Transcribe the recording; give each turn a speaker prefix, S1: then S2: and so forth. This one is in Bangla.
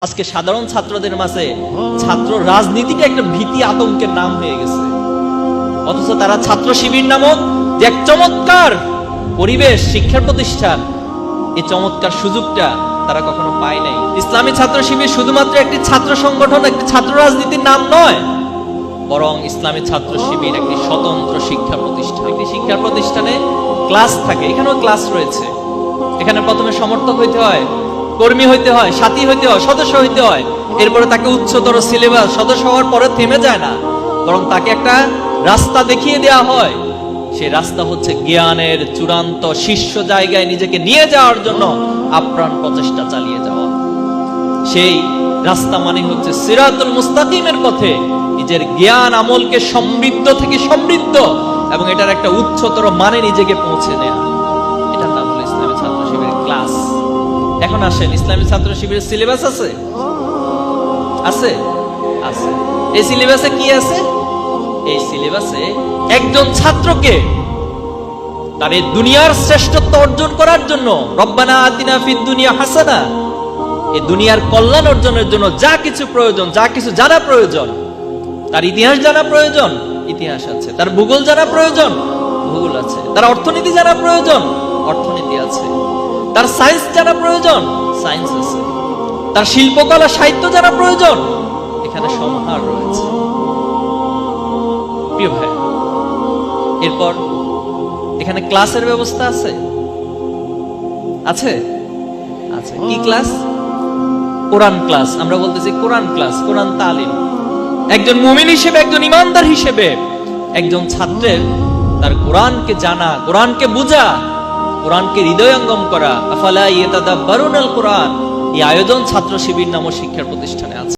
S1: আজকে সাধারণ ছাত্রদের মাঝে ছাত্র রাজনীতিটা একটা ভীতি আতঙ্কের নাম হয়ে গেছে, অথচ তারা ছাত্র শিবির নামক যে এক চমৎকার পরিবেশ, শিক্ষার প্রতিষ্ঠান, এই চমৎকার সুযোগটা তারা কখনো পায় নাই। ইসলামী ছাত্র শিবির শুধুমাত্র একটি ছাত্র সংগঠন, একটি ছাত্র রাজনীতির নাম নয়, বরং ইসলামী ছাত্র শিবির একটি স্বতন্ত্র শিক্ষা প্রতিষ্ঠান। একটি শিক্ষা প্রতিষ্ঠানে ক্লাস থাকে, এখানেও ক্লাস রয়েছে। এখানে প্রথমে সমর্থক হইতে হয়, কর্মী হইতে হয়, সাথী হইতে হয়, সদস্য হইতে হয়। এরপরে তাকে উচ্চতর সিলেবাস, সদস্য হওয়ার পরে থেমে যায় না, বরং তাকে একটা রাস্তা দেখিয়ে দেওয়া হয়। সেই রাস্তা হচ্ছে জ্ঞানের চূড়ান্ত শীর্ষ জায়গায় নিজেকে নিয়ে যাওয়ার জন্য আপ্রাণ প্রচেষ্টা চালিয়ে যাওয়া। সেই রাস্তা মানে হচ্ছে সিরাতুল মুস্তাকিমের পথে নিজের জ্ঞান আমলকে সমৃদ্ধ থেকে সমৃদ্ধ এবং এটার একটা উচ্চতর মানে নিজেকে পৌঁছে নেওয়া। এটার নাম হলো ইসলামী ছাত্র শিবিরের ক্লাস। এখন আসেন, ইসলামী ছাত্র শিবিরের সিলেবাস আছে? আছে, আছে। এই সিলেবাসে কি আছে? এই সিলেবাসে একজন ছাত্রকে তার এই দুনিয়ার শ্রেষ্ঠত্ব অর্জন করার জন্য, রব্বানা আতিনা ফিদ দুনিয়া হাসানা, এই দুনিয়ার কল্যাণ অর্জনের জন্য যা কিছু প্রয়োজন, যা কিছু জানা প্রয়োজন, তার ইতিহাস জানা প্রয়োজন, ইতিহাস আছে। তার ভূগোল জানা প্রয়োজন, ভূগোল আছে। তার অর্থনীতি জানা প্রয়োজন, অর্থনীতি আছে। তার সায়েন্স জানা প্রয়োজন, সায়েন্স আছে। তার শিল্পকলা সাহিত্য জানা প্রয়োজন, এখানে সমাহার রয়েছে। প্রিয় ভাই, এরপর এখানে ক্লাসের ব্যবস্থা আছে, আছে, আছে। কি ক্লাস? কোরআন ক্লাস। আমরা বলতেছি কোরআন ক্লাস, কোরআন তালিম। একজন মুমিন হিসেবে, একজন ইমানদার হিসেবে একজন ছাত্রের তার কোরআনকে জানা, কোরআনকে বোঝা, কোরআনকে হৃদয়ঙ্গম করা, আফালা ইয়াতাদাব্বারুনাল কোরআন, এই আয়োজন ছাত্র শিবির নামক শিক্ষার প্রতিষ্ঠানে আছে।